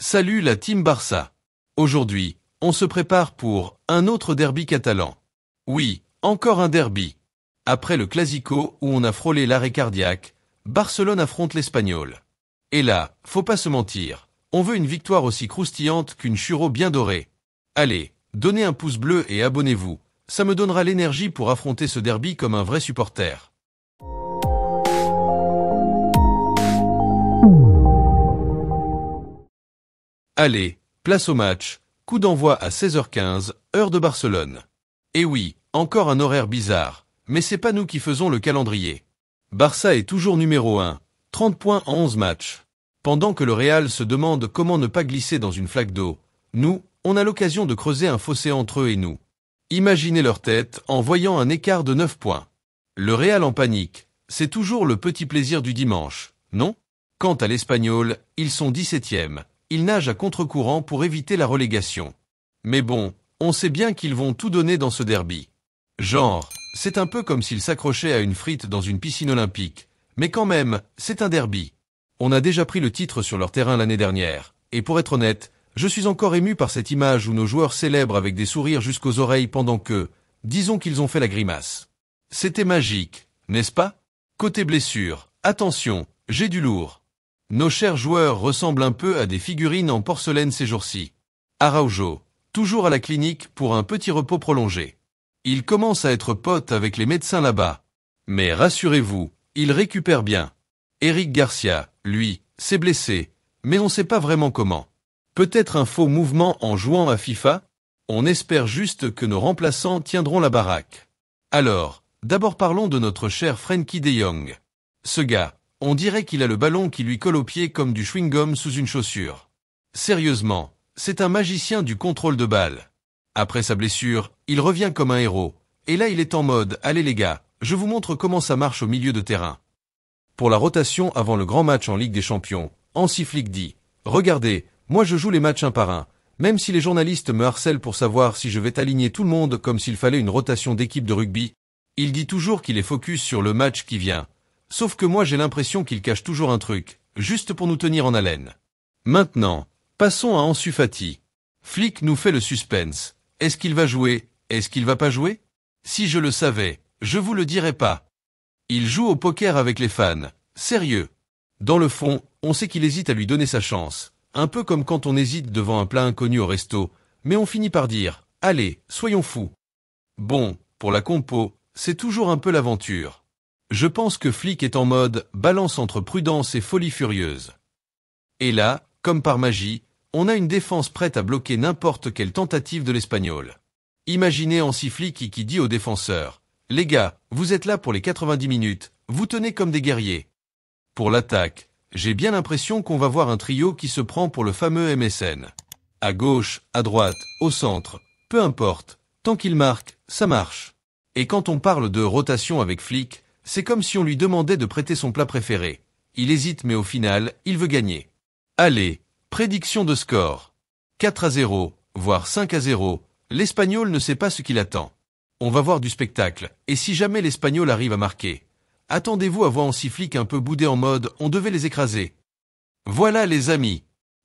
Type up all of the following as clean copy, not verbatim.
Salut la team Barça. Aujourd'hui, on se prépare pour un autre derby catalan. Oui, encore un derby. Après le Clasico où on a frôlé l'arrêt cardiaque, Barcelone affronte l'Espagnol. Et là, faut pas se mentir, on veut une victoire aussi croustillante qu'une churro bien dorée. Allez, donnez un pouce bleu et abonnez-vous, ça me donnera l'énergie pour affronter ce derby comme un vrai supporter. Allez, place au match, coup d'envoi à 16h15, heure de Barcelone. Et oui, encore un horaire bizarre, mais c'est pas nous qui faisons le calendrier. Barça est toujours numéro 1, 30 points en 11 matchs. Pendant que le Real se demande comment ne pas glisser dans une flaque d'eau, nous, on a l'occasion de creuser un fossé entre eux et nous. Imaginez leur tête en voyant un écart de 9 points. Le Real en panique, c'est toujours le petit plaisir du dimanche, non? Quant à l'Espagnol, ils sont 17e. Ils nagent à contre-courant pour éviter la relégation. Mais bon, on sait bien qu'ils vont tout donner dans ce derby. Genre, c'est un peu comme s'ils s'accrochaient à une frite dans une piscine olympique. Mais quand même, c'est un derby. On a déjà pris le titre sur leur terrain l'année dernière. Et pour être honnête, je suis encore ému par cette image où nos joueurs célèbrent avec des sourires jusqu'aux oreilles pendant que, disons qu'ils ont fait la grimace. C'était magique, n'est-ce pas? Côté blessure, attention, j'ai du lourd. Nos chers joueurs ressemblent un peu à des figurines en porcelaine ces jours-ci. Araujo, toujours à la clinique pour un petit repos prolongé. Il commence à être pote avec les médecins là-bas. Mais rassurez-vous, il récupère bien. Eric Garcia, lui, s'est blessé, mais on ne sait pas vraiment comment. Peut-être un faux mouvement en jouant à FIFA? On espère juste que nos remplaçants tiendront la baraque. Alors, d'abord parlons de notre cher Frenkie de Jong. Ce gars, on dirait qu'il a le ballon qui lui colle au pied comme du chewing-gum sous une chaussure. Sérieusement, c'est un magicien du contrôle de balle. Après sa blessure, il revient comme un héros. Et là il est en mode, allez les gars, je vous montre comment ça marche au milieu de terrain. Pour la rotation avant le grand match en Ligue des Champions, Hansi Flick dit, regardez, moi je joue les matchs un par un, même si les journalistes me harcèlent pour savoir si je vais aligner tout le monde comme s'il fallait une rotation d'équipe de rugby. Il dit toujours qu'il est focus sur le match qui vient. Sauf que moi j'ai l'impression qu'il cache toujours un truc, juste pour nous tenir en haleine. Maintenant, passons à Ansu Fati. Flick nous fait le suspense. Est-ce qu'il va jouer? Est-ce qu'il va pas jouer? Si je le savais, je vous le dirais pas. Il joue au poker avec les fans. Sérieux. Dans le fond, on sait qu'il hésite à lui donner sa chance. Un peu comme quand on hésite devant un plat inconnu au resto, mais on finit par dire, allez, soyons fous. Bon, pour la compo, c'est toujours un peu l'aventure. Je pense que Flick est en mode balance entre prudence et folie furieuse. Et là, comme par magie, on a une défense prête à bloquer n'importe quelle tentative de l'Espagnol. Imaginez Hansi Flick qui dit aux défenseurs, les gars, vous êtes là pour les 90 minutes, vous tenez comme des guerriers. Pour l'attaque, j'ai bien l'impression qu'on va voir un trio qui se prend pour le fameux MSN. À gauche, à droite, au centre, peu importe, tant qu'il marque, ça marche. Et quand on parle de rotation avec Flick, c'est comme si on lui demandait de prêter son plat préféré. Il hésite mais au final, il veut gagner. Allez, prédiction de score. 4-0, voire 5-0, l'Espagnol ne sait pas ce qu'il attend. On va voir du spectacle, et si jamais l'Espagnol arrive à marquer, attendez-vous à voir Hansi Flick un peu boudé en mode on devait les écraser. Voilà les amis.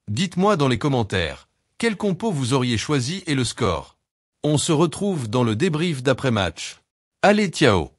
Dites-moi dans les commentaires, quel compo vous auriez choisi et le score. On se retrouve dans le débrief d'après-match. Allez, ciao.